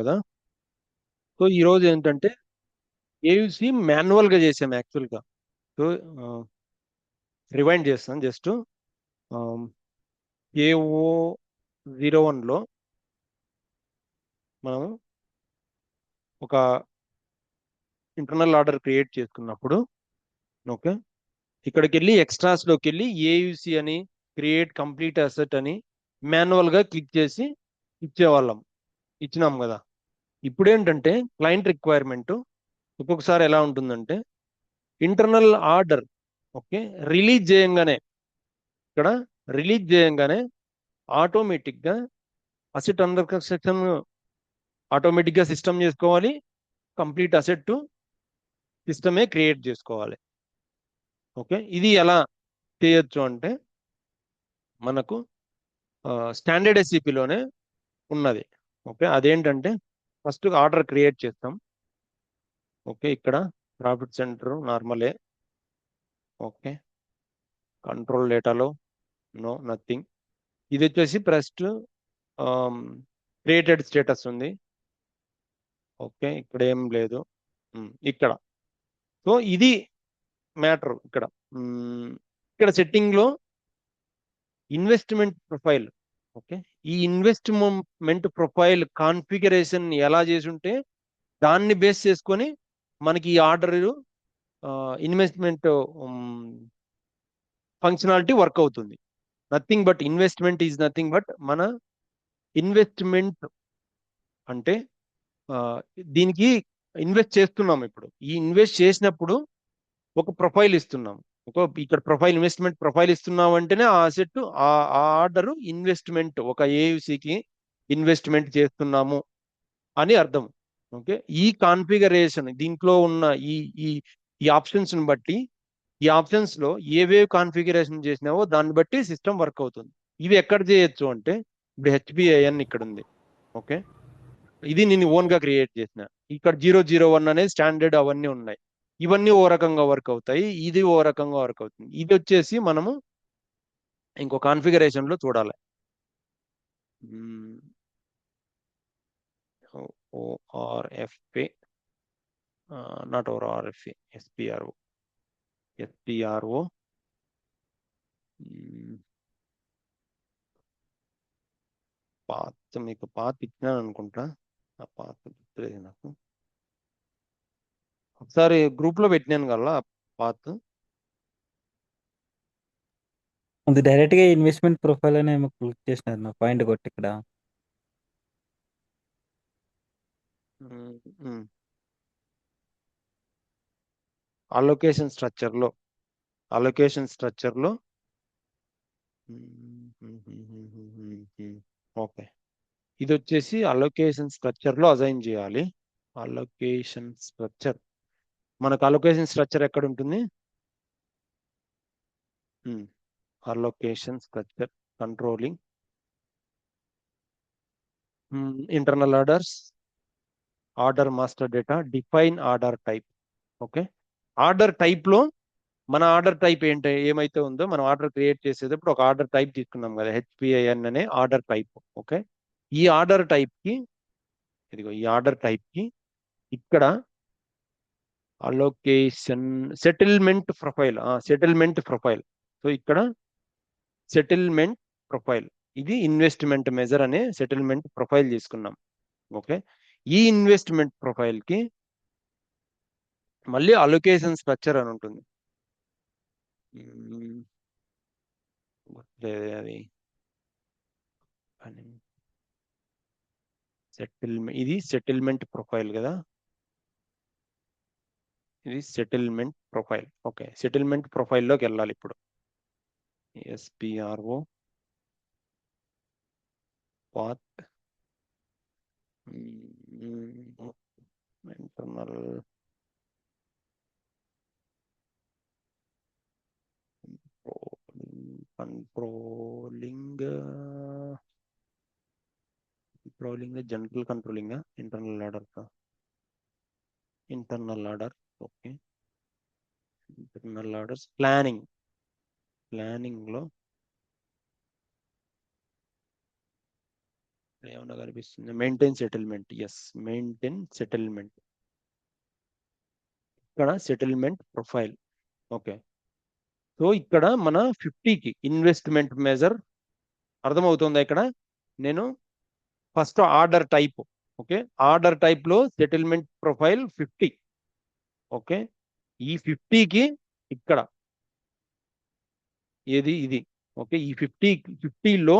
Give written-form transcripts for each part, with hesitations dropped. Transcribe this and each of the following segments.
కదా. సో ఈ రోజు ఏంటంటే ఏయుసి మాన్యువల్ గా చేసాం యాక్చువల్ గా. సో రివైండ్ చేస్తాం జస్ట్. AO01 లో మనం ఒక ఇంటర్నల్ ఆర్డర్ క్రియేట్ చేసుకున్నప్పుడు, ఓకే, ఇక్కడికి వెళ్ళి ఎక్స్ట్రాస్ లోకి వెళ్ళి ఏయుసి అని క్రియేట్ కంప్లీట్ అసెట్ అని మాన్యువల్ గా క్లిక్ చేసి ఇచ్చేవాళ్ళం. ఇచ్చినాం కదా. ఇప్పుడు ఏంటంటే క్లయింట్ రిక్వైర్మెంట్ ఒక్కొక్కసారి ఎలా ఉంటుందంటే ఇంటర్నల్ ఆర్డర్, ఓకే, రిలీజ్ చేయంగానే ఇక్కడ రిలీజ్ చేయంగానే ఆటోమేటిక్ గా అసెట్ అండర్ కన్స్ట్రక్షన్ ఆటోమేటిక్ గా సిస్టమ్ చేసుకోవాలి. కంప్లీట్ అసెట్ సిస్టమే క్రియేట్ చేసుకోవాలి. ఓకే, ఇది ఎలా చేయొచ్చు అంటే మనకు స్టాండర్డ్ ఎస్సిపిలోనే ఉన్నది. ఓకే, అదేంటంటే ఫస్ట్ ఆర్డర్ క్రియేట్ చేస్తాం. ఓకే, ఇక్కడ ప్రాఫిట్ సెంటర్ నార్మలే. ఓకే, కంట్రోల్ డేటాలో నో నథింగ్. ఇది వచ్చేసి ఫస్ట్ క్రియేటెడ్ స్టేటస్ ఉంది. ఓకే, ఇక్కడ ఏం లేదు. ఇక్కడ సో ఇది మ్యాటర్ ఇక్కడ. ఇక్కడ సెట్టింగ్ లో ఇన్వెస్ట్మెంట్ ప్రొఫైల్. ఓకే, ఈ ఇన్వెస్ట్మెంట్ ప్రొఫైల్ కాన్ఫిగరేషన్ ఎలా చేసి ఉంటే దాన్ని బేస్ చేసుకొని మనకి ఈ ఆర్డర్ ఇన్వెస్ట్మెంట్ ఫంక్షనాలిటీ వర్క్ అవుతుంది. Nothing but investment is nothing but మన ఇన్వెస్ట్మెంట్ అంటే ఆ, దీనికి ఇన్వెస్ట్ చేస్తున్నాం. ఇప్పుడు ఈ ఇన్వెస్ట్ చేసినప్పుడు ఒక ప్రొఫైల్ ఇస్తున్నాం. ఒక ఇక్కడ ప్రొఫైల్ ఇన్వెస్ట్మెంట్ ప్రొఫైల్ ఇస్తున్నాం అంటేనే ఆ అసెట్ ఆ ఆర్డర్ ఇన్వెస్ట్మెంట్ ఒక ఏయుసికి ఇన్వెస్ట్మెంట్ చేస్తున్నాము అని అర్థం. ఓకే, ఈ కాన్ఫిగరేషన్ దీంట్లో ఉన్న ఈ ఈ ఈ ఆప్షన్స్ ని బట్టి ఈ ఆప్షన్స్ లో ఏవేవి కాన్ఫిగరేషన్ చేసినావో దాన్ని బట్టి సిస్టమ్ వర్క్ అవుతుంది. ఇవి ఎక్కడ చేయొచ్చు అంటే ఇప్పుడు HPIN ఇక్కడ ఉంది. ఓకే, ఇది నేను ఓన్ గా క్రియేట్ చేసిన. ఇక్కడ 001 అనేది స్టాండర్డ్ అవన్నీ ఉన్నాయి. ఇవన్నీ ఓ రకంగా వర్క్ అవుతాయి, ఇది ఓ రకంగా వర్క్ అవుతుంది. ఇది వచ్చేసి మనము ఇంకో కాన్ఫిగరేషన్ లో చూడాలి. ORFA, not ORFA, SPRO. Path మీకు పాత్ ఇచ్చినాను అనుకుంటా. ఆ పాత్ గుర్తులేదు నాకు. ఒకసారి గ్రూప్ లో పెట్టినాను కదా పాత్. అది డైరెక్ట్ గా ఇన్వెస్ట్మెంట్ ప్రొఫైల్ అని ఏమో క్లిక్ చేసినారు నా పాయింట్ కొట్టి ఇక్కడ. అలొకేషన్ స్ట్రక్చర్ లో అలొకేషన్ స్ట్రక్చర్ లో ఓకే, ఇది వచ్చేసి అలొకేషన్ స్ట్రక్చర్ లో అసైన్ చేయాలి. అలొకేషన్ స్ట్రక్చర్, మనకు అలొకేషన్ స్ట్రక్చర్ ఎక్కడ ఉంటుంది? Allocation structure controlling internal orders, order master data, define order type. Okay, order type లో మన ఆర్డర్ టైప్ ఏమైతే ఉందో మనం ఆర్డర్ క్రియేట్ చేసేటప్పుడు ఒక ఆర్డర్ టైప్ తీసుకున్నాం కదా, HPIN అనే ఆర్డర్ టైప్. ఓకే, ఈ ఆర్డర్ టైప్ కి ఇదిగో ఈ ఆర్డర్ టైప్ కి ఇక్కడ అలొకేషన్ సెటిల్మెంట్ ప్రొఫైల్. సో ఇక్కడ సెటిల్మెంట్ ప్రొఫైల్, ఇది ఇన్వెస్ట్మెంట్ మెజర్ అనే సెటిల్మెంట్ ప్రొఫైల్ తీసుకున్నాం. ఓకే, ఈ ఇన్వెస్ట్మెంట్ ప్రొఫైల్ కి మళ్ళీ అలొకేషన్ స్ట్రక్చర్ అని ఉంటుంది. అది ఇది సెటిల్మెంట్ ప్రొఫైల్ కదా. ఇది సెటిల్మెంట్ ప్రొఫైల్. ఓకే, సెటిల్మెంట్ ప్రొఫైల్లోకి వెళ్ళాలి ఇప్పుడు. SPRO path internal controlling general controlling internal order. Okay, internal orders planning లో ఏమన్నా కనిపిస్తుంది, maintain settlement. Yes, maintain settlement. ఇక్కడ సెటిల్మెంట్ ప్రొఫైల్. ఓకే. సో ఇక్కడ మన 50కి ఇన్వెస్ట్మెంట్ మెజర్ అర్థమవుతుందా ఇక్కడ? నేను first order type. Okay, order type లో సెటిల్మెంట్ ప్రొఫైల్ 50. ఓకే, ఈ 50కి ఇక్కడ ఏది ఇది. ఓకే, ఈ 50లో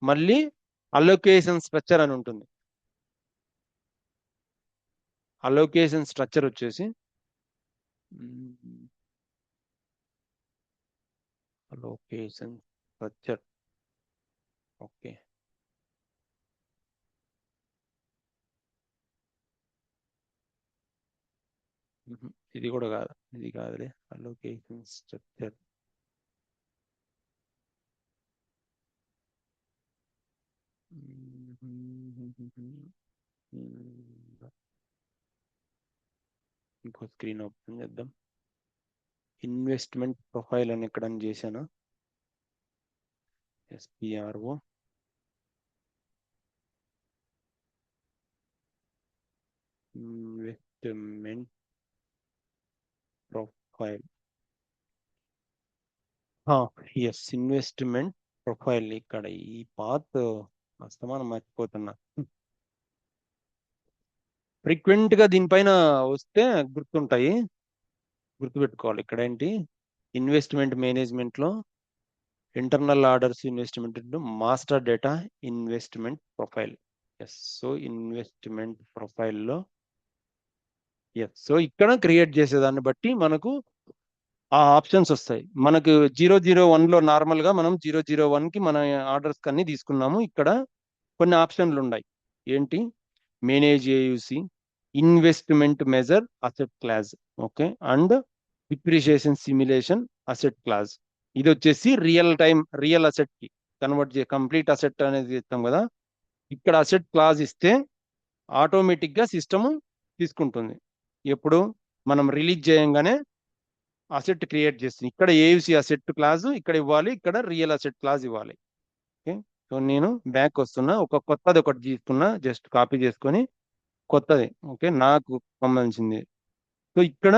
మళ్ళీ అలొకేషన్ స్ట్రక్చర్ అని ఉంటుంది. అలొకేషన్ స్ట్రక్చర్ వచ్చేసి అలొకేషన్ స్ట్రక్చర్. ఓకే, ఇది కూడా కాదు, ఇది కాదులే. అలొకేషన్ స్ట్రక్చర్ ఇంకో స్క్రీన్ ఓపెన్ చేద్దాం. ఇన్వెస్ట్మెంట్ ప్రొఫైల్ అని ఎక్కడ చేశాను. SPRO investment profile. Yes, investment profile. ఇక్కడ ఈ పాత్ అస్తమానం మర్చిపోతున్నా. ఫ్రీక్వెంట్ గా దీనిపైన వస్తే గుర్తుంటాయి, గుర్తుపెట్టుకోవాలి. ఇక్కడ ఏంటి, ఇన్వెస్ట్మెంట్ మేనేజ్మెంట్ లో internal orders investment master data investment profile. Yes, so investment ప్రొఫైల్లో ఎస్, సో ఇక్కడ క్రియేట్ చేసేదాన్ని బట్టి మనకు ఆ ఆప్షన్స్ వస్తాయి. మనకు 001 లో నార్మల్ గా మనం 001 కి మన ఆర్డర్స్ కన్నీ తీసుకున్నాము. ఇక్కడ కొన్ని ఆప్షన్లు ఉన్నాయి. ఏంటి, manage AUC, investment measure asset class. Okay, and depreciation simulation asset class. ఇది వచ్చేసి రియల్ అసెట్ కి కన్వర్ట్ కంప్లీట్ అసెట్ అనేది ఇస్తాం కదా. ఇక్కడ అసెట్ క్లాస్ ఇస్తే ఆటోమేటిక్ గా సిస్టమ్ తీసుకుంటుంది. ఎప్పుడు మనం రిలీజ్ చేయంగానే అసెట్ క్రియేట్ చేస్తుంది. ఇక్కడ ఏయుసి అసెట్ క్లాస్ ఇక్కడ ఇవ్వాలి, ఇక్కడ రియల్ అసెట్ క్లాస్ ఇవ్వాలి. ఓకే, సో నేను బ్యాక్ వస్తున్నా, ఒక కొత్తది ఒకటి తీసుకున్నా, జస్ట్ కాపీ చేసుకొని కొత్తది. ఓకే, నాకు సంబంధించింది. సో ఇక్కడ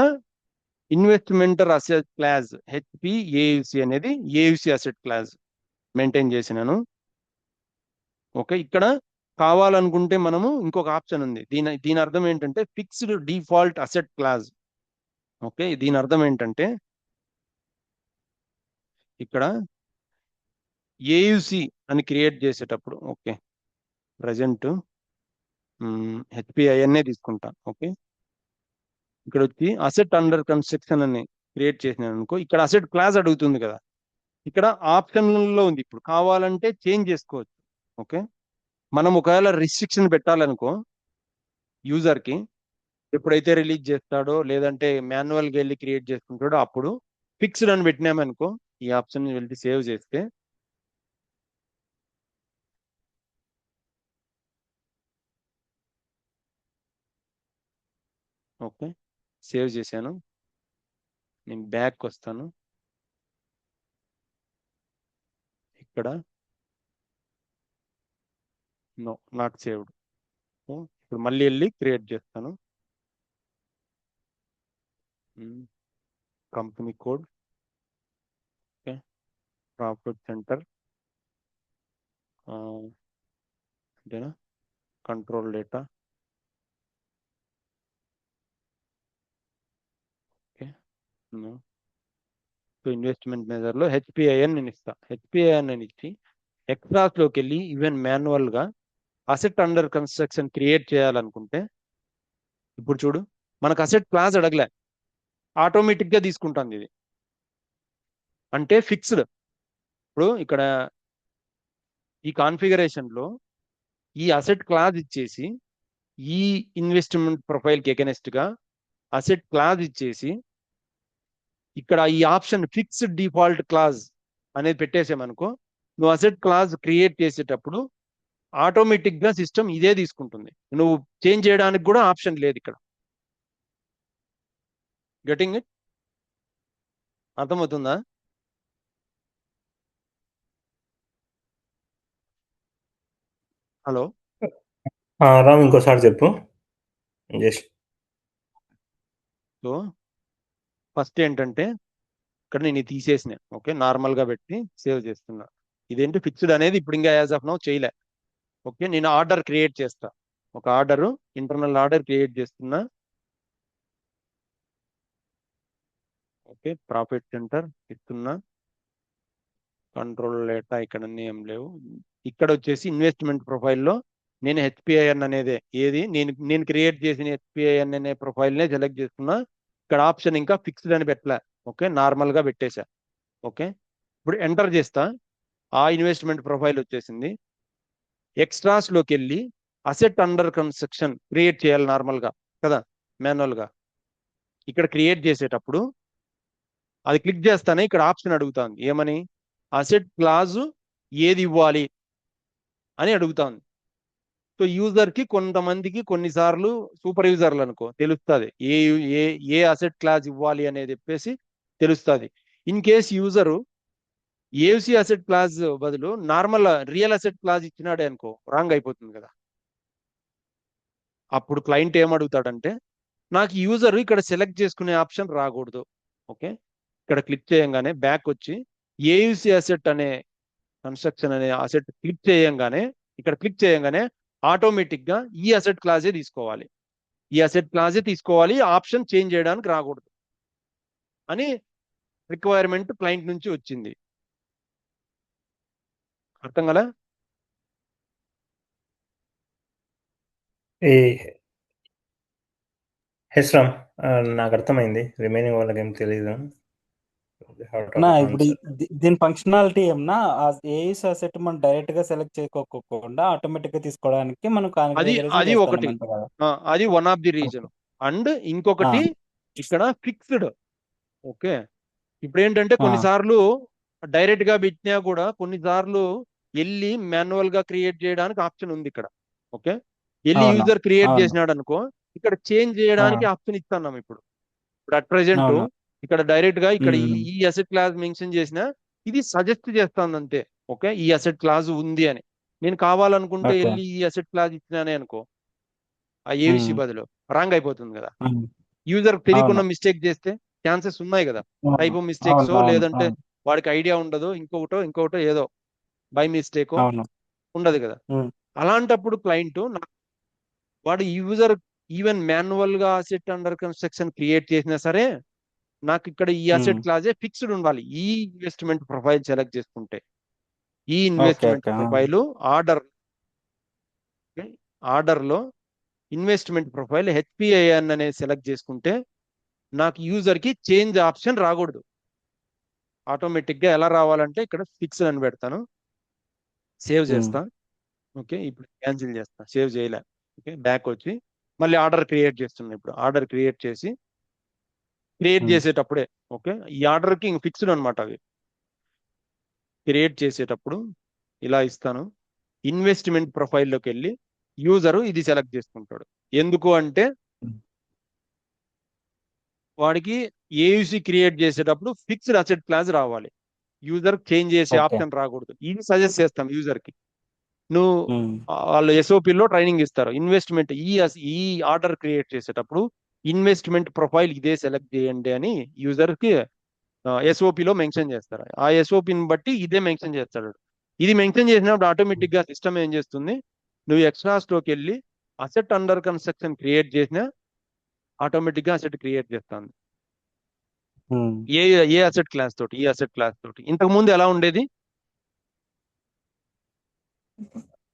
ఇన్వెస్ట్మెంట్ అసెట్ క్లాస్ HPAUC అనేది ఏయుసి అసెట్ క్లాస్ మెయింటైన్ చేసినాను. ఓకే, ఇక్కడ కావాలనుకుంటే మనము ఇంకొక ఆప్షన్ ఉంది. దీని అర్థం ఏంటంటే fixed default asset class. Okay, దీని అర్థం ఏంటంటే ఇక్కడ ఏయుసి అని క్రియేట్ చేసేటప్పుడు, ఓకే ప్రజెంట్ HPINఏ తీసుకుంటా. ఓకే, ఇక్కడ వచ్చి అసెట్ అండర్ కన్స్ట్రక్షన్ అని క్రియేట్ చేసినాను అనుకో, ఇక్కడ అసెట్ క్లాస్ అడుగుతుంది కదా. ఇక్కడ ఆప్షన్లో ఉంది, ఇప్పుడు కావాలంటే చేంజ్ చేసుకోవచ్చు. ఓకే, మనం ఒకవేళ రిస్ట్రిక్షన్ పెట్టాలనుకో యూజర్కి, ఎప్పుడైతే రిలీజ్ చేస్తాడో లేదంటే మాన్యువల్గా వెళ్ళి క్రియేట్ చేసుకుంటాడో అప్పుడు ఫిక్స్డ్ అని పెట్టినామనుకో, ఈ ఆప్షన్ వెళ్ళి సేవ్ చేస్తే ఓకే సేవ్ చేశాను. నేను బ్యాక్ వస్తాను. ఇక్కడ నో, నాట్ సేవ్డ్. ఇప్పుడు మళ్ళీ వెళ్ళి క్రియేట్ చేస్తాను. Company code, okay, profit centre, అంతేనా, control data. Okay, so investment మెజర్లో HPIN నేను ఇస్తా. HPIN అని ఇచ్చి ఎక్స్ట్రాస్లోకి వెళ్ళి ఈవెన్ మాన్యువల్గా అసెట్ అండర్ కన్స్ట్రక్షన్ క్రియేట్ చేయాలనుకుంటే, ఇప్పుడు చూడు మనకు అసెట్ క్లాస్ అడగలే, ఆటోమేటిక్గా తీసుకుంటుంది ఇది. అంటే ఫిక్స్డ్. ఇప్పుడు ఇక్కడ ఈ కాన్ఫిగరేషన్లో ఈ అసెట్ క్లాస్ ఇచ్చేసి ఈ ఇన్వెస్ట్మెంట్ ప్రొఫైల్కి ఎగెనెస్ట్గా అసెట్ క్లాస్ ఇచ్చేసి ఇక్కడ ఈ ఆప్షన్ ఫిక్స్డ్ డిఫాల్ట్ క్లాస్ అనేది పెట్టేసామనుకో, నువ్వు అసెట్ క్లాస్ క్రియేట్ చేసేటప్పుడు ఆటోమేటిక్గా సిస్టమ్ ఇదే తీసుకుంటుంది. నువ్వు చేంజ్ చేయడానికి కూడా ఆప్షన్ లేదు ఇక్కడ. Getting it? అర్థమవుతుందా? హలో. రామ్ ఇంకోసారి చెప్పు. జస్ట్ సో ఫస్ట్ ఏంటంటే ఇక్కడ నేను ఇది తీసేసిన, ఓకే, నార్మల్ గా పెట్టి సేవ్ చేస్తున్నా. ఇదేంటి ఫిక్స్డ్ అనేది ఇప్పుడు ఇంకా యాజ్ ఆఫ్ నౌ చేయలే. ఓకే, నేను ఆర్డర్ క్రియేట్ చేస్తా, ఒక ఆర్డర్, ఇంటర్నల్ ఆర్డర్ క్రియేట్ చేస్తున్నా. ఓకే, ప్రాఫిట్ సెంటర్ ఇస్తున్నా, కంట్రోల్ డేటా ఇక్కడ అన్ని ఏం లేవు. ఇక్కడ వచ్చేసి ఇన్వెస్ట్మెంట్ ప్రొఫైల్లో నేను హెచ్పిఐఎన్ అనేది ఏది నేను క్రియేట్ చేసిన హెచ్పిఐఎన్ అనే ప్రొఫైల్నే సెలెక్ట్ చేస్తున్నా. ఇక్కడ ఆప్షన్ ఇంకా ఫిక్స్డ్ అని పెట్టలే, ఓకే, నార్మల్ గా పెట్టేశా. ఓకే, ఇప్పుడు ఎంటర్ చేస్తా, ఆ ఇన్వెస్ట్మెంట్ ప్రొఫైల్ వచ్చేసింది. ఎక్స్ట్రాస్ లోకి వెళ్ళి అసెట్ అండర్ కన్స్ట్రక్షన్ క్రియేట్ చేయాలి నార్మల్ గా కదా, మాన్యువల్ గా. ఇక్కడ క్రియేట్ చేసేటప్పుడు అది క్లిక్ చేస్తానే ఇక్కడ ఆప్షన్ అడుగుతాను, ఏమని, అసెట్ క్లాజు ఏది ఇవ్వాలి అని అడుగుతాను. సో యూజర్ కి కొంతమందికి కొన్నిసార్లు సూపర్ యూజర్లు అనుకో తెలుస్తుంది ఏ ఏ ఏ అసెట్ క్లాస్ ఇవ్వాలి అనేది చెప్పేసి తెలుస్తుంది. In case user AC asset class బదులు నార్మల్ రియల్ అసెట్ క్లాస్ ఇచ్చినాడే అనుకో, రాంగ్ అయిపోతుంది కదా. అప్పుడు క్లయింట్ ఏమడుగుతాడంటే, నాకు యూజర్ ఇక్కడ సెలెక్ట్ చేసుకునే ఆప్షన్ రాకూడదు. ఓకే, ఇక్కడ క్లిక్ చేయంగానే బ్యాక్ వచ్చి ఏయుసి అసెట్ అనే కన్స్ట్రక్షన్ అనే అసెట్ క్లిక్ చేయంగానే, ఇక్కడ క్లిక్ చేయంగానే ఆటోమేటిక్ గా ఈ అసెట్ క్లాసే తీసుకోవాలి, ఈ అసెట్ క్లాసే తీసుకోవాలి, ఆప్షన్ చేంజ్ చేయడానికి రాకూడదు అని రిక్వైర్మెంట్ క్లయింట్ నుంచి వచ్చింది. అర్థం కదా? ఈ హెస్ రామ్, నాకు అర్థమైంది. రిమైనింగ్ వాళ్ళకి ఏం తెలియదు. నా ఇప్పుడు దీని ఫంక్షనాలిటీ ఏమన్నా ఏఈస్ అసెట్ మనం డైరెక్ట్ గా సెలెక్ట్ చేసుకోకుండా ఆటోమేటిక్ గా తీసుకోవడానికి మనం అది కాన్ఫిగరేషన్ అది ఒకటి, చేస్తాం కదా. అది one of the reason. And ఇంకొకటి ఇక్కడ ఫిక్స్డ్. ఓకే, ఇప్పుడు ఏంటంటే కొన్నిసార్లు డైరెక్ట్ గా పెట్టినా కూడా కొన్నిసార్లు వెళ్ళి మాన్యువల్ గా క్రియేట్ చేయడానికి ఆప్షన్ ఉంది ఇక్కడ. ఓకే, వెళ్ళి అవును యూజర్ క్రియేట్ అవును చేసినాడు అనుకో, ఇక్కడ చేంజ్ చేయడానికి ఆప్షన్ ఇస్తున్నాం. ఇప్పుడు ఇప్పుడు అట్ ప్రెసెంట్ అవును ఇక్కడ డైరెక్ట్ గా ఇక్కడ ఉమ్, ఈ అసెట్ క్లాస్ మెన్షన్ చేసిన ఇది సజెస్ట్ చేస్తాను అంతే. ఓకే, ఈ అసెట్ క్లాస్ ఉంది అని నేను కావాలనుకుంటే ఓకే వెళ్ళి ఈ అసెట్ క్లాస్ ఇచ్చినానే అనుకో, ఆ ఏవిసి ఉమ్, బదులు రాంగ్ అయిపోతుంది కదా. ఉమ్, యూజర్ అవును తెలియకుండా మిస్టేక్ చేస్తే ఛాన్సెస్ ఉన్నాయి కదా, అవును టైప్ మిస్టేక్స్, అవును అవును లేదంటే అవును వాడికి ఐడియా ఉండదు, ఇంకొకటో ఏదో బై మిస్టేకో అవును ఉండదు కదా. ఉమ్, అలాంటప్పుడు క్లయింట్ వాడు యూజర్ ఈవెన్ మాన్యువల్ గా అసెట్ అండర్ కన్స్ట్రక్షన్ క్రియేట్ చేసినా సరే నాకు ఇక్కడ ఈ అసెట్ ఉమ్, క్లాజే ఫిక్స్డ్ ఉండాలి ఈ ఇన్వెస్ట్మెంట్ ప్రొఫైల్ సెలెక్ట్ చేసుకుంటే. ఈ okay investment okay profile order order లో ఇన్వెస్ట్మెంట్ ప్రొఫైల్ హెచ్పిఐఎన్ అనేది సెలెక్ట్ చేసుకుంటే నాకు యూజర్ కి చేంజ్ ఆప్షన్ రాకూడదు. ఆటోమేటిక్ గా ఎలా రావాలంటే ఇక్కడ ఫిక్స్ అని పెడతాను, సేవ్ ఉమ్, చేస్తా. ఓకే, ఇప్పుడు క్యాన్సిల్ చేస్తా, సేవ్ చేయలే. ఓకే, బ్యాక్ వచ్చి మళ్ళీ ఆర్డర్ క్రియేట్ చేస్తున్నా. ఇప్పుడు ఆర్డర్ క్రియేట్ చేసి క్రియేట్ ఉమ్, చేసేటప్పుడే, ఓకే, ఈ ఆర్డర్ కి ఫిక్స్డ్ అనమాట. అవి క్రియేట్ చేసేటప్పుడు ఇలా ఇస్తాను. ఇన్వెస్ట్మెంట్ ప్రొఫైల్లోకి వెళ్ళి యూజరు ఇది సెలెక్ట్ చేసుకుంటాడు. ఎందుకు అంటే ఉమ్, వాడికి ఏయుసి క్రియేట్ చేసేటప్పుడు ఫిక్స్డ్ అసెట్ క్లాస్ రావాలి, యూజర్ చేంజ్ చేసే ఓకే ఆప్షన్ రాకూడదు. ఇది సజెస్ట్ చేస్తాం యూజర్ కి. నువ్వు ఉమ్, వాళ్ళు ఎస్ఓపిలో ట్రైనింగ్ ఇస్తారు. ఇన్వెస్ట్మెంట్ ఈ ఆర్డర్ క్రియేట్ చేసేటప్పుడు ఇన్వెస్ట్మెంట్ ప్రొఫైల్ ఇదే సెలెక్ట్ చేయండి అని యూజర్ కి ఎస్ఓపిలో మెన్షన్ చేస్తారు. ఆ ఎస్ఓపిని బట్టి ఇదే మెన్షన్ చేస్తాడు. ఇది మెన్షన్ చేసినప్పుడు ఆటోమేటిక్ గా సిస్టమ్ ఏం చేస్తుంది, నువ్వు ఎక్స్ట్రా స్టోకి వెళ్ళి అసెట్ అండర్ కన్స్ట్రక్షన్ క్రియేట్ చేసినా ఆటోమేటిక్ గా అసెట్ క్రియేట్ చేస్తాను. ఉమ్. ఏ ఏ అసెట్ క్లాస్ తోటి, ఈ అసెట్ క్లాస్ తోటి. ఇంతకు ముందు ఎలా ఉండేది,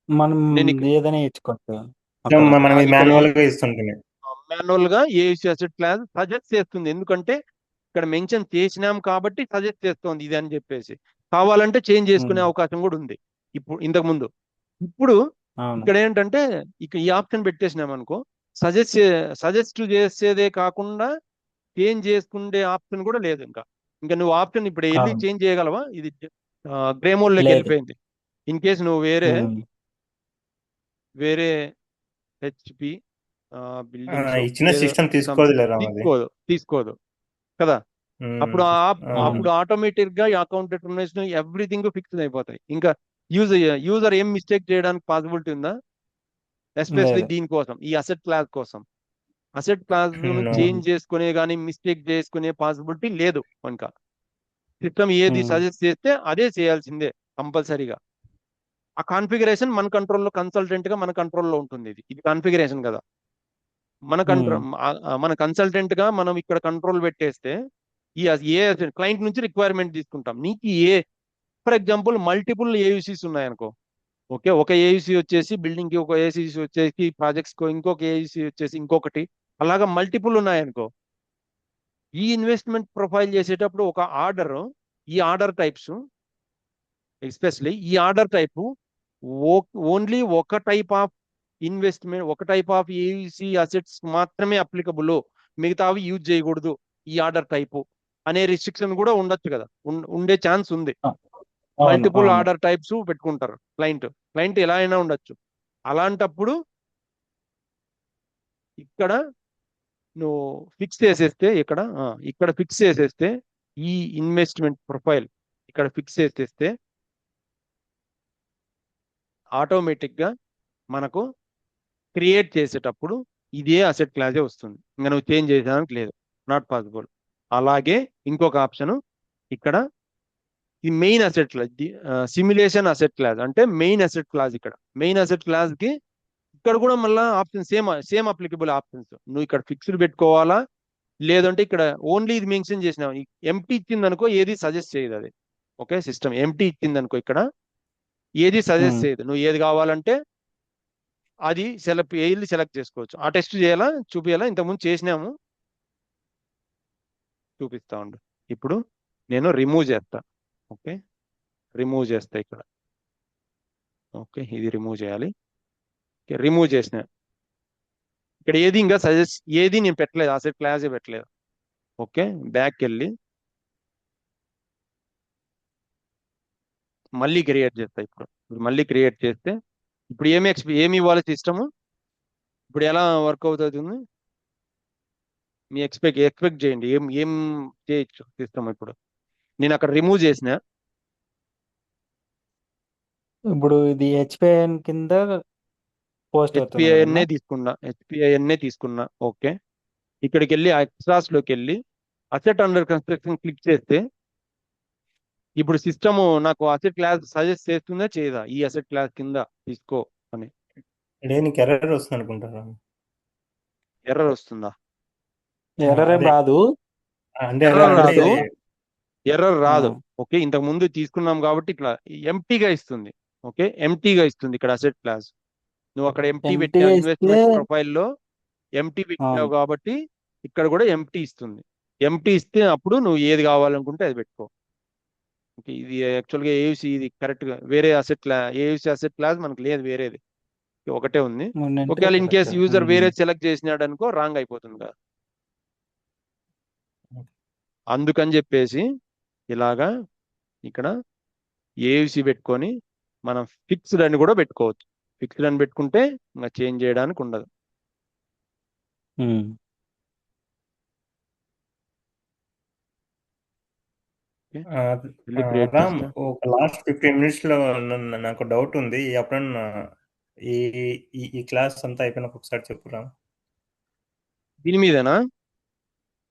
మనం నేను ఇక్కడ ఏదైనా ఇచ్చుకోవచ్చు అక్కడ. మనం ఇక్కడ మాన్యువల్ గా ఇస్తుంటుంది. మాన్యువల్ గా ఏసీ అసెట్ క్లాస్ సజెస్ట్ చేస్తుంది. ఎందుకంటే ఇక్కడ మెన్షన్ చేసినాం కాబట్టి సజెస్ట్ చేస్తోంది ఇది అని చెప్పేసి. కావాలంటే చేంజ్ చేసుకునే ఉమ్, అవకాశం కూడా ఉంది ఇప్పుడు, ఇంతకు ముందు. ఇప్పుడు అవును ఇక్కడ ఏంటంటే ఇక ఈ ఆప్షన్ పెట్టేసినాం అనుకో, సజెస్ట్ సజెస్ట్ చేసేదే కాకుండా చేంజ్ చేసుకునే ఆప్షన్ కూడా లేదు. ఇంకా ఇంకా నువ్వు ఆప్షన్ ఇప్పుడు వెళ్ళి అవును చేంజ్ చేయగలవా? ఇది గ్రే మోడ్ లోకి లేదు. వెళ్ళిపోయింది. ఇన్ కేస్ నువ్వు వేరే ఉమ్, వేరే హెచ్పి బిల్డింగ్స్ ఇచ్చిన ఏదో సిస్టమ్ సంథింగ్ తీసుకోదులేరా అది. తీసుకోదు కదా. అప్పుడు అవును. అప్పుడు ఆటోమేటిక్ గా అకౌంట్ ఇన్ఫర్మేషన్ ఎవ్రీథింగ్ ఫిక్స్ అయిపోతాయి. ఇంకా యూజర్ ఏం మిస్టేక్ చేయడానికి పాసిబిలిటీ ఉందా? ఎస్పెషలీ లేదు. దీనికోసం, ఈ అసెట్ క్లాస్ కోసం. Asset class No. చేంజ్ చేసుకునే కానీ మిస్టేక్ చేసుకునే పాసిబిలిటీ లేదు. ఇంకా సిస్టమ్ ఏది సజెస్ట్ చేస్తే అదే చేయాల్సిందే కంపల్సరీగా. ఆ కాన్ఫిగరేషన్ మన కంట్రోల్లో, కన్సల్టెంట్ గా మన కంట్రోల్లో ఉంటుంది. ఇది కాన్ఫిగరేషన్ కదా. మన కన్సల్టెంట్ గా మనం ఇక్కడ కంట్రోల్ పెట్టేస్తే ఈ ఏ క్లయింట్ నుంచి రిక్వైర్మెంట్ తీసుకుంటాం. నీకు ఫర్ ఎగ్జాంపుల్ మల్టిపుల్ ఏయూసీస్ ఉన్నాయనుకో. ఓకే, ఒక ఏయూసీ వచ్చేసి బిల్డింగ్ కి, ఒక ఏసీసీ వచ్చేసి ప్రాజెక్ట్స్ కి, ఇంకొక ఏయూసీ వచ్చేసి ఇంకొకటి, అలాగా మల్టిపుల్ ఉన్నాయనుకో. ఈ ఇన్వెస్ట్మెంట్ ప్రొఫైల్ చేసేటప్పుడు ఒక ఆర్డర్, ఈ ఆర్డర్ టైప్స్, ఎస్పెషలీ ఈ ఆర్డర్ టైపు ఓన్లీ ఒక టైప్ ఆఫ్ ఇన్వెస్ట్మెంట్, ఒక టైప్ ఆఫ్ ఏసీ అసెట్స్ మాత్రమే అప్లికబుల్, మిగతావి యూజ్ చేయకూడదు ఈ ఆర్డర్ టైపు అనే రిస్ట్రిక్షన్ కూడా ఉండొచ్చు కదా. ఉండే ఛాన్స్ ఉంది. మల్టిపుల్ ఆర్డర్ టైప్స్ పెట్టుకుంటారు క్లయింట్ ఎలా అయినా ఉండొచ్చు. అలాంటప్పుడు ఇక్కడ నువ్వు ఫిక్స్ చేసేస్తే, ఇక్కడ ఫిక్స్ చేసేస్తే, ఈ ఇన్వెస్ట్మెంట్ ప్రొఫైల్ ఇక్కడ ఫిక్స్ చేసేస్తే ఆటోమేటిక్ గా మనకు క్రియేట్ చేసేటప్పుడు ఇదే అసెట్ క్లాసే వస్తుంది. ఇంకా నువ్వు చేంజ్ చేసేదానికి లేదు, నాట్ పాసిబుల్. అలాగే ఇంకొక ఆప్షన్ ఇక్కడ, ఈ main asset class, simulation asset class అంటే మెయిన్ అసెట్ క్లాస్. ఇక్కడ మెయిన్ అసెట్ క్లాస్ కి ఇక్కడ కూడా మళ్ళీ ఆప్షన్ సేమ్ అప్లికబుల్ ఆప్షన్స్. నువ్వు ఇక్కడ ఫిక్స్డ్ పెట్టుకోవాలా, లేదంటే ఇక్కడ ఓన్లీ ఇది మెన్షన్ చేసినావు. ఎంటీ ఇచ్చింది అనుకో, ఏది సజెస్ట్ చేయదు అది. ఓకే, సిస్టమ్ ఎంటీ ఇచ్చింది అనుకో, ఇక్కడ ఏది సజెస్ట్ చేయదు. నువ్వు ఏది కావాలంటే అది సెలెక్ట్ చేసుకోవచ్చు. ఆ టెస్ట్ చేయాలా, చూపించాలా, ఇంతకుముందు చేసినాము, చూపిస్తా ఉండు. ఇప్పుడు నేను రిమూవ్ చేస్తా. ఓకే, రిమూవ్ చేస్తా ఇక్కడ. ఓకే, ఇది రిమూవ్ చేయాలి. రిమూవ్ చేసిన ఇక్కడ ఏది ఇంకా సజెస్ట్ ఏది నేను పెట్టలేదు, అసెట్ క్లాసే పెట్టలేదు. ఓకే, బ్యాక్ వెళ్ళి మళ్ళీ క్రియేట్ చేస్తా. ఇప్పుడు మళ్ళీ క్రియేట్ చేస్తే ఇప్పుడు ఏమి ఇవ్వాలి సిస్టమ్, ఇప్పుడు ఎలా వర్క్ అవుతుంది మీ ఎక్స్పెక్ట్ చేయండి. ఏం చేయొచ్చు సిస్టమ్. ఇప్పుడు నేను అక్కడ రిమూవ్ చేసిన, ఇప్పుడు ఇది హెచ్పిఐఎన్ కింద పోస్ట్ అవుతుంది హెచ్పిఐఎన్ఏ కదన్నా. తీసుకున్నా. ఓకే, ఇక్కడికి వెళ్ళి ఎక్స్ట్రాస్ లోకి వెళ్ళి అసెట్ అండర్ కన్స్ట్రక్షన్ క్లిక్ చేస్తే ఇప్పుడు సిస్టమ్ నాకు అసెట్ క్లాస్ సజెస్ట్ చేస్తుందా చేయదా, ఈ అసెట్ క్లాస్ కింద తీసుకో అని. నీకు ఎర్రర్ వస్తుంది అనుకుంటారా? ఎర్రర్ వస్తుందా? ఎర్రర్ ఏం అదే రాదు. అంటే ఎర్రర్ అంటే రాదు, ఇది ఎర్రర్ రాదు. ఓకే, ఇంతకు ముందు తీసుకున్నాం కాబట్టి ఇట్లా ఎంటీగా ఇస్తుంది. ఓకే, ఎంటీగా ఇస్తుంది ఇక్కడ అసెట్ క్లాస్. నువ్వు అక్కడ ఎంటీ ఎంటీ పెట్టిన ఇస్తే ఇన్వెస్ట్మెంట్ ప్రొఫైల్లో ఎంటీ పెట్టినావు కాబట్టి ఇక్కడ కూడా ఎంటీ ఇస్తుంది. ఎంటీ ఇస్తే అప్పుడు నువ్వు ఏది కావాలనుకుంటే అది పెట్టుకో. ఓకే, ఇది యాక్చువల్గా ఏయూసీ, ఇది కరెక్ట్ గా వేరే ఏయూసీ అసెట్ క్లాస్ మనకు లేదు, వేరేది ఒకటే ఉంది. ఒకవేళ ఇన్ కేస్ యూజర్ వేరే సెలెక్ట్ చేసినాడు అనుకో, రాంగ్ అయిపోతుంది కదా. అందుకని చెప్పేసి ఇలాగా ఇక్కడ ఏయూసీ పెట్టుకొని మనం ఫిక్స్డ్ అని కూడా పెట్టుకోవచ్చు. ఫిక్స్డ్ అని పెట్టుకుంటే ఇంకా చేంజ్ చేయడానికి ఉండదు. రామ్, ఒక లాస్ట్ 15 minutes లో నాకు డౌట్ ఉంది. అప్పుడన్నా ఈ ఈ క్లాస్ అంతా అయిపోయినాక ఒకసారి చెప్పు రామ్. దీని మీదనా?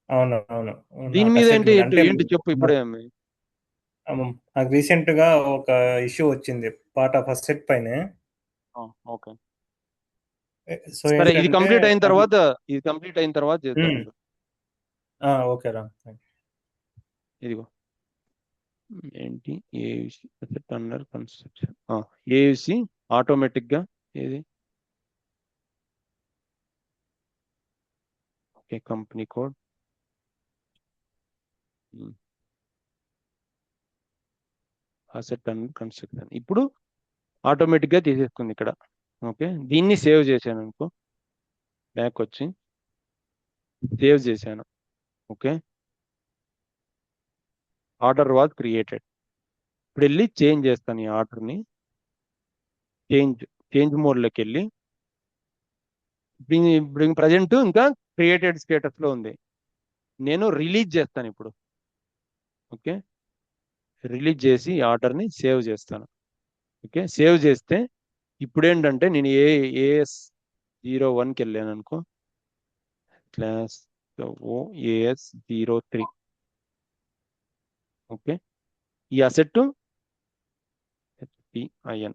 అవును అవును, దీని నాకు మీద అసెట్ ఏంటి అంటే ఏంటి చెప్పు ఇప్పుడే. నాకు రీసెంట్ గా ఒక ఇష్యూ వచ్చింది పార్ట్ ఆఫ్ అసెట్ పైనే. ఓకే, సో సరే, ఇది ఏంటంటే కంప్లీట్ అయిన తర్వాత చేద్దాం. ఓకే రామ్. ఇదిగో ఏంటి, ఏయూసీ అసెట్ అండర్ కన్స్ట్రక్షన్, ఏయూసీ ఆటోమేటిక్ గా ఏది. Okay, company code, asset under construction ఇప్పుడు ఆటోమేటిక్ గా తీసేసుకుంది ఇక్కడ. ఓకే, దీన్ని సేవ్ చేశాను అనుకో, బ్యాక్ వచ్చి సేవ్ చేశాను. Okay, order was created. ఇప్పుడు వెళ్ళి చేంజ్ చేస్తాను ఈ ఆర్డర్ని. చేంజ్ మోడ్లోకి వెళ్ళి ఇప్పుడు ప్రజెంట్ ఇంకా క్రియేటెడ్ స్టేటస్ లో ఉంది. నేను రిలీజ్ చేస్తాను ఇప్పుడు. ఓకే, రిలీజ్ చేసి ఈ ఆర్డర్ని సేవ్ చేస్తాను. ఓకే, సేవ్ చేస్తే ఇప్పుడు ఏంటంటే నేను AS01కి వెళ్ళాను అనుకో, క్లాస్ AS03. ఓకే, ఈ అసెట్ HPIN.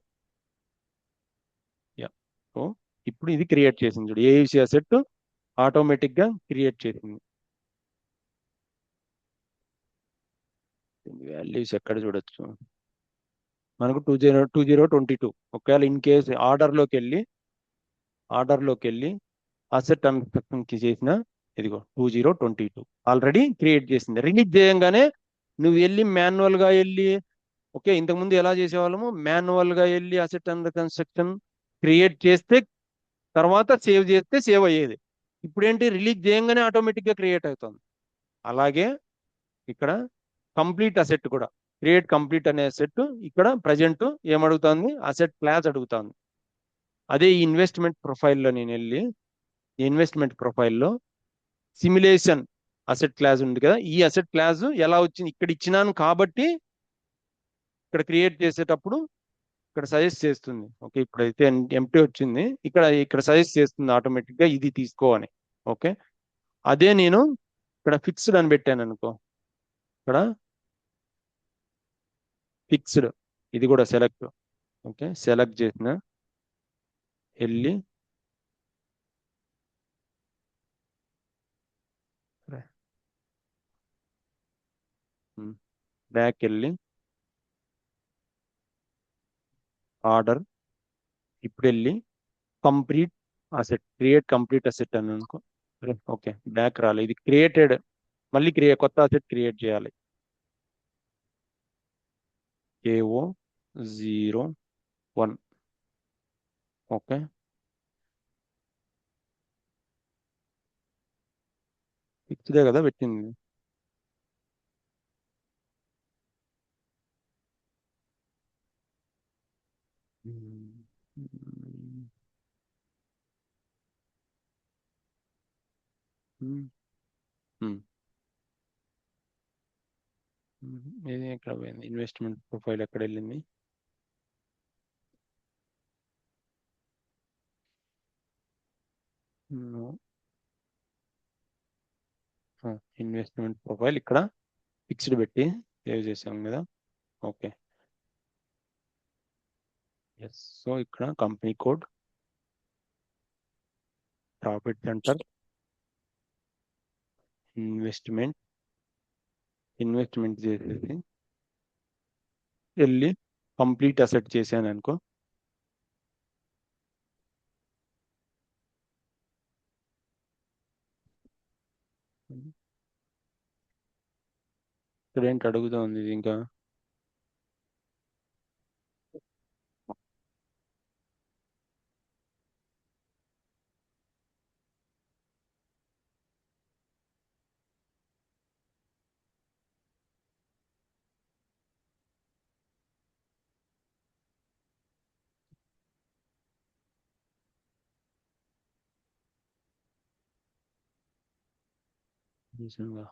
యా, సో ఇప్పుడు ఇది క్రియేట్ చేసింది చూడు, ఏయుసి అసెట్ ఆటోమేటిక్ గా క్రియేట్ చేసింది. వాల్యూస్ ఎక్కడ చూడొచ్చు మనకు 2022. ఒకవేళ ఇన్ కేస్ ఆర్డర్లోకి వెళ్ళి అసెట్ కన్స్ట్రక్షన్ కి చేసిన, ఇదిగో 2022 ఆల్రెడీ క్రియేట్ చేసింది. రిలీజ్ చేయంగానే నువ్వు వెళ్ళి మాన్యువల్ గా వెళ్ళి, ఓకే, ఇంతకుముందు ఎలా చేసేవాళ్ళము, మాన్యువల్ గా వెళ్ళి అసెట్ అండర్ కన్స్ట్రక్షన్ క్రియేట్ చేస్తే తర్వాత సేవ్ చేస్తే సేవ్ అయ్యేది. ఇప్పుడు ఏంటి, రిలీజ్ చేయంగానే ఆటోమేటిక్ గా క్రియేట్ అవుతుంది. అలాగే ఇక్కడ కంప్లీట్ అసెట్ కూడా, క్రియేట్ కంప్లీట్ అనే అసెట్ ఇక్కడ ప్రజెంట్ ఏమడుగుతుంది, అసెట్ క్లాస్ అడుగుతుంది. అదే ఈ ఇన్వెస్ట్మెంట్ ప్రొఫైల్లో నేను వెళ్ళి, ఇన్వెస్ట్మెంట్ ప్రొఫైల్లో సిమ్యులేషన్ అసెట్ క్లాస్ ఉంది కదా, ఈ అసెట్ క్లాస్ ఎలా వచ్చింది, ఇక్కడ ఇచ్చినాను కాబట్టి ఇక్కడ క్రియేట్ చేసేటప్పుడు ఇక్కడ సజెస్ట్ చేస్తుంది. ఓకే, ఇప్పుడైతే ఎంటీ వచ్చింది, ఇక్కడ సజెస్ట్ చేస్తుంది ఆటోమేటిక్ గా ఇది తీసుకో అని. ఓకే, అదే నేను ఇక్కడ ఫిక్స్డ్ అని పెట్టాను అనుకో, ఇక్కడ ఫిక్స్డ్, ఇది కూడా సెలెక్ట్. ఓకే, సెలెక్ట్ చేసిన, వెళ్ళి బ్యాక్ వెళ్ళి ఆర్డర్, ఇప్పుడు వెళ్ళి complete asset, create complete asset అని అనుకో. ఓకే, బ్యాక్ రాలేదు, ఇది క్రియేటెడ్, మళ్ళీ కొత్త అసెట్ క్రియేట్ చేయాలి. AO01. ఓకే, ఫిక్స్డే కదా పెట్టింది. ఇది ఎక్కడ పోయింది, ఇన్వెస్ట్మెంట్ ప్రొఫైల్ ఎక్కడ వెళ్ళింది, ఇన్వెస్ట్మెంట్ ప్రొఫైల్ ఇక్కడ ఫిక్స్డ్ పెట్టి సేవ్ చేసాం కదా. Okay, yes. సో ఇక్కడ company code, profit centre, investment చేసేసి వెళ్ళి కంప్లీట్ అసెట్ చేశాను అనుకో, ఇక్కడ ఏంటి అడుగుతా ఉంది ఇది ఇంకా, నిజంగా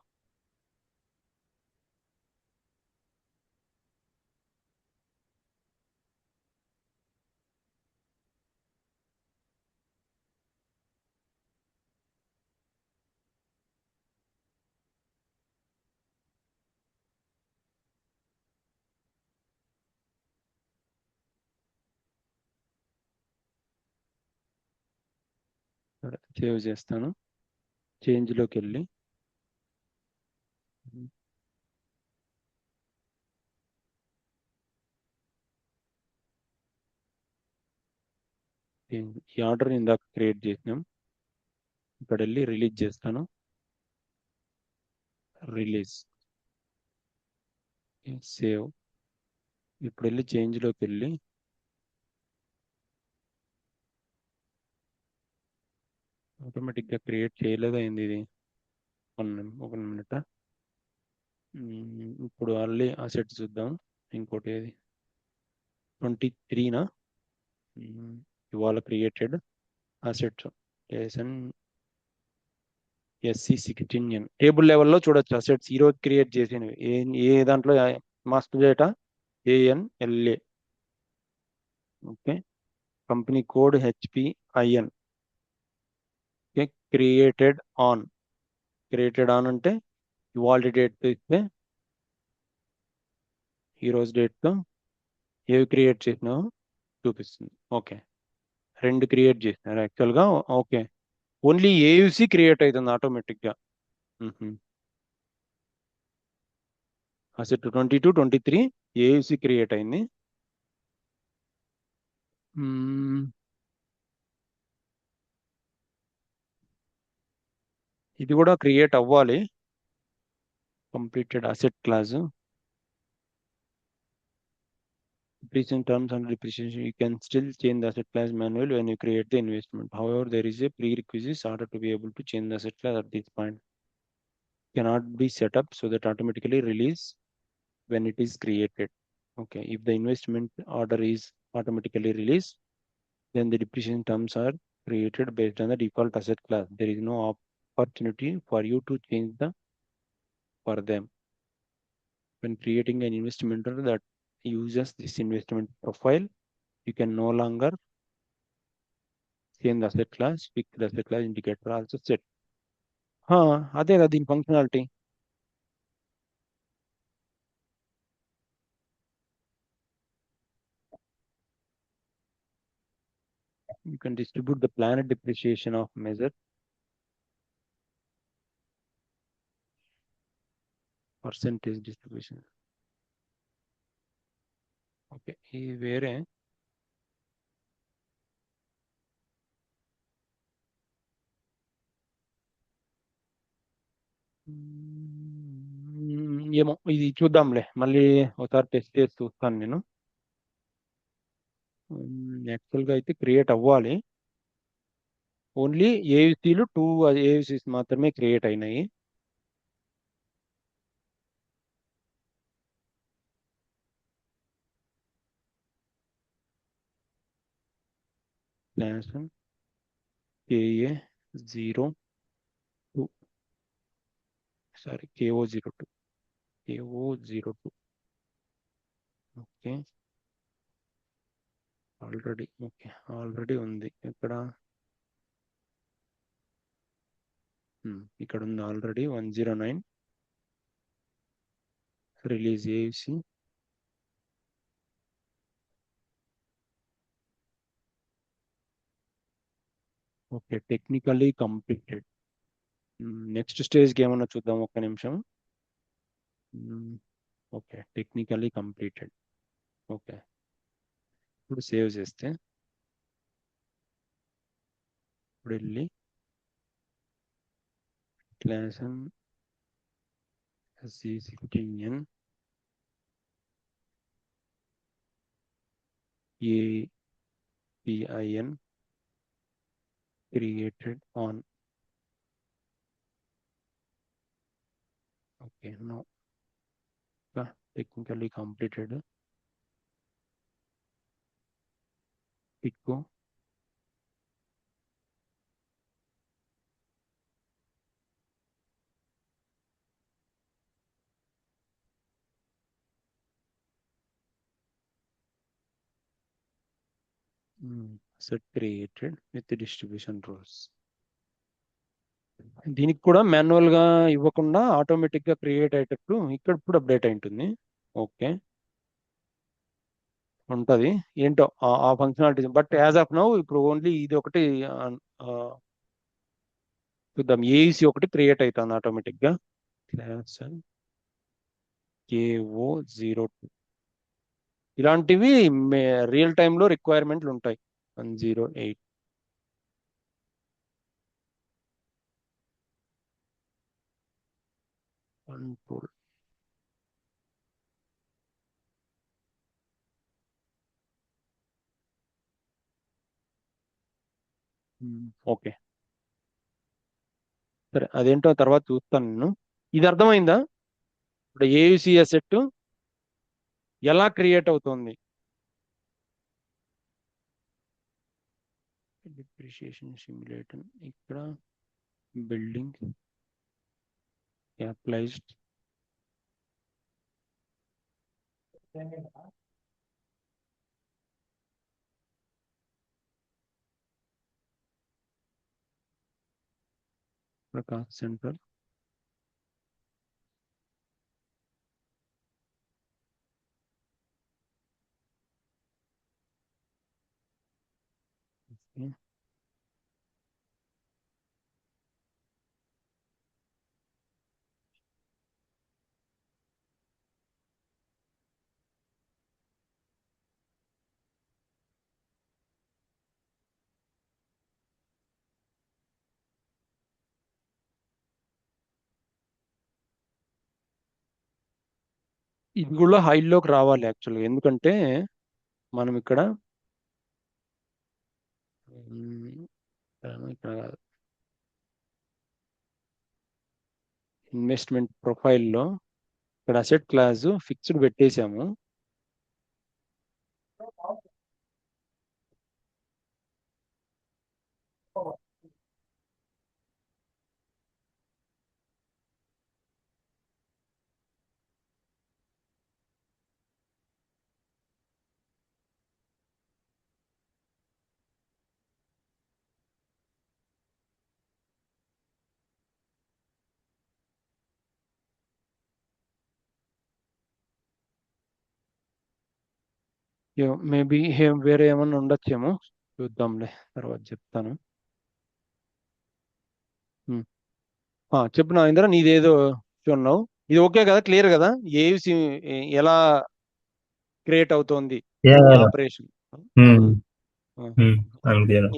సేవ్ చేస్తాను, చేంజ్లోకి వెళ్ళి ఈ ఆర్డర్ ఇందాక క్రియేట్ చేసినాం, ఇక్కడ వెళ్ళి రిలీజ్ చేస్తాను, రిలీజ్, సేవ్. ఇప్పుడు వెళ్ళి చేంజ్లోకి వెళ్ళి ఆటోమేటిక్గా క్రియేట్ చేయలేదు అయింది ఇది, ఒక మినిట్. ఇప్పుడు మళ్ళీ అసెట్ చూద్దాం, ఇంకోటి ఏది 23నా, ఇవాళ క్రియేటెడ్ అసెట్స్ SC16N టేబుల్ లెవెల్లో చూడొచ్చు అసెట్స్ ఈరోజు క్రియేట్ చేసినవి, ఏ దాంట్లో master data ANLA. Okay, company code HPIN. Okay, created on అంటే ఇవాళ డేట్తో ఇస్తే ఈరోజు డేట్తో ఏవి క్రియేట్ చేసినావో చూపిస్తుంది. ఓకే, 2 క్రియేట్ చేసినారు యాక్చువల్గా. ఓకే, ఓన్లీ AUC క్రియేట్ అవుతుంది ఆటోమేటిక్గా. అసెట్ 22, 23 AUC క్రియేట్ అయింది. ఇది కూడా క్రియేట్ అవ్వాలి. Completed asset class. Depreciation terms and depreciation, you can still change the asset class manual when you create the investment. However, there is a prerequisite order to be able to change the asset class at this point. Cannot be set up so that automatically release when it is created. Okay, if the investment order is automatically released, then the depreciation terms are created based on the default asset class. There is no opportunity for you to change for them. When creating an investment order that uses this investment profile, you can no longer change the asset class. Pick the asset class indicator also set. అదే కదా దీని functionality. You can distribute the planned depreciation of measure percentage distribution. Okay, ఇది వేరే. ఏమో ఇది చూద్దాంలే, మళ్ళీ ఒకసారి టెస్ట్ చేసి చూస్తాను నేను. యాక్చువల్గా అయితే క్రియేట్ అవ్వాలి. ఓన్లీ AUCలు 2 AUCs మాత్రమే క్రియేట్ అయినాయి. KA02, sorry KO02. Okay, already ఉంది ఇక్కడ. ఇక్కడ ఉంది already 109 release AUC. Okay, technically completed. Next స్టేజ్కి ఏమన్నా చూద్దాం, ఒక్క నిమిషం. Okay, technically completed. ఓకే, ఇప్పుడు సేవ్ చేస్తే ఇప్పుడు వెళ్ళి class SC16N APIN created on. Okay, now technically completed. Pico. Set created with the distribution rules. దీనికి కూడా మాన్యువల్ గా ఇవ్వకుండా ఆటోమేటిక్ గా క్రియేట్ అయ్యేటట్టు ఇక్కడ ఇప్పుడు అప్డేట్ అయి ఉంటుంది. ఓకే, ఉంటది ఏంటో ఆ functionality. But as of now ఇప్పుడు ఓన్లీ ఇది ఒకటి చూద్దాం. AUC ఒకటి క్రియేట్ అవుతుంది ఆటోమేటిక్ గా. క్లాస్ KO02 ఇలాంటివి రియల్ టైంలో రిక్వైర్మెంట్లు ఉంటాయి. 108 కంట్రోల్. ఓకే, సరే, అదేంటో తర్వాత చూస్తాను నేను. ఇది అర్థమైందా? ఇప్పుడు AUC అసెట్ ఎలా క్రియేట్ అవుతుంది. డిప్రిషియేషన్ సిమ్యులేటర్ ఇక్కడ బిల్డింగ్ క్యాపిటలైజ్డ్. ప్రకాష్ సెంటర్. ఇది కూడా హైలోకి రావాలి యాక్చువల్గా, ఎందుకంటే మనం ఇక్కడ ఇక్కడ కాదు, ఇన్వెస్ట్మెంట్ ప్రొఫైల్లో ఇక్కడ అసెట్ క్లాస్ ఫిక్స్డ్ పెట్టేశాము. మేబీ వేరే ఏమన్నా ఉండొచ్చేమో, చూద్దాంలే, తర్వాత చెప్తాను. చెప్పు నా ఇంద్ర, నీదేదో ఉన్నావు, ఇది ఓకే కదా, క్లియర్ కదా, ఏసి ఎలా క్రియేట్ అవుతోంది ఆపరేషన్.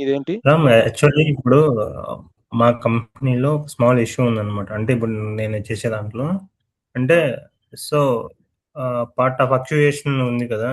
ఇదేంటి యాక్చువల్లీ ఇప్పుడు మా కంపెనీలో స్మాల్ ఇష్యూ ఉందన్నమాట. అంటే ఇప్పుడు నేను చేసే దాంట్లో అంటే సో పార్ట్ ఆఫ్ అక్చుయేషన్ ఉంది కదా,